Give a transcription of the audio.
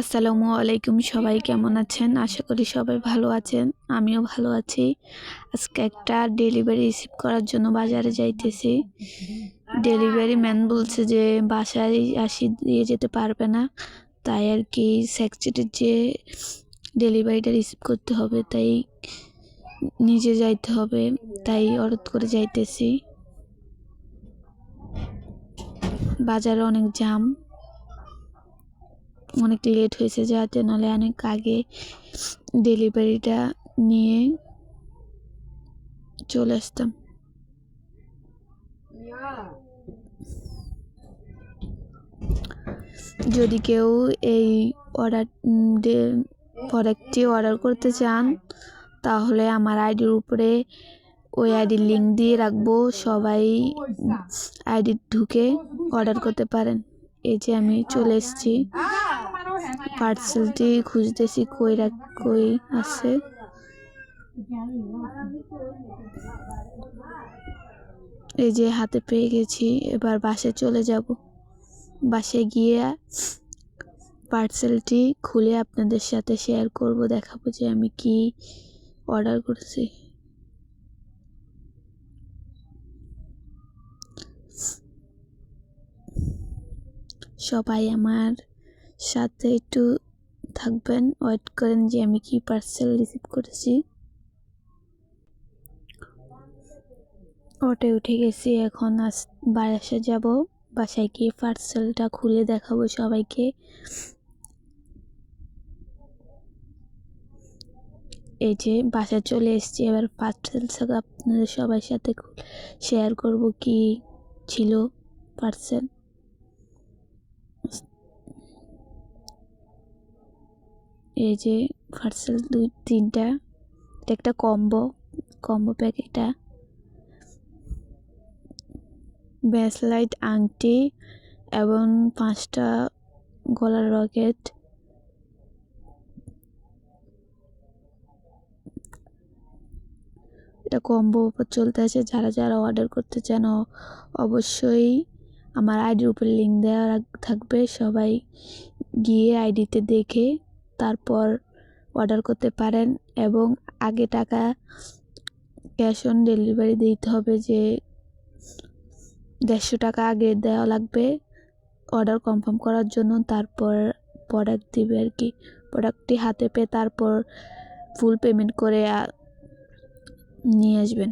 আসসালামু আলাইকুম। সবাই কেমন আছেন? আশা করি সবাই ভালো আছেন। আমিও ভালো আছি। আজকে একটা ডেলিভারি রিসিভ করার জন্য বাজারে যাইতেছি। ডেলিভারি ম্যান বলছে যে বাসায় দিয়ে যেতে পারবে না, তাই আর কি সেকশনের যে ডেলিভারিটা রিসিভ করতে হবে, তাই নিজে যাইতে হবে, তাই অনুরোধ করে যাইতেছি। বাজারে অনেক জ্যাম, অনেক লেট হয়েছে যাতে, নাহলে অনেক আগে ডেলিভারিটা নিয়ে চলে আসতাম। যদি কেউ এই প্রোডাক্টটি অর্ডার করতে চান, তাহলে আমার আইডির উপরে ওই আইডির লিঙ্ক দিয়ে রাখবো, সবাই আইডি ঢুকে অর্ডার করতে পারেন। এই যে আমি চলে এসেছি, পার্সেলটি খুঁজতেছি কই আছে। এই যে হাতে পেয়ে গেছি, এবার বাসায় চলে যাব। বাসায় গিয়ে পার্সেলটি খুলে আপনাদের সাথে শেয়ার করব, দেখাবো যে আমি কি অর্ডার করেছি। সবাই আমার সাথে একটু থাকবেন, ওয়েট করেন যে আমি কি পার্সেল রিসিভ করেছি। অটোয় উঠে গেছি, এখন বাসায় যাব। বাসায় গিয়ে পার্সেলটা খুলে দেখাবো সবাইকে। এই যে বাসায় চলে এসেছি, এবার পার্সেল আপনাদের সবার সাথে শেয়ার করব কি ছিল পার্সেল। এই যে পার্সেল 2-3টা, একটা কম্বো প্যাক, এটা ব্রেসলাইট, আংটি এবং 5টা গলার রকেট। এটা কম্বো অফার চলতে আছে। যারা যারা অর্ডার করতে চান অবশ্যই আমার আইডির উপর লিঙ্ক দেওয়া থাকবে, সবাই গিয়ে আইডিতে দেখে তারপর অর্ডার করতে পারেন। এবং আগে টাকা ক্যাশ অন ডেলিভারি দিতে হবে, যে 150 টাকা আগে দেওয়া লাগবে অর্ডার কনফার্ম করার জন্য। তারপর প্রোডাক্ট দিবে আর কি। প্রোডাক্টটি হাতে পেয়ে তারপর ফুল পেমেন্ট করে নিয়ে আসবেন।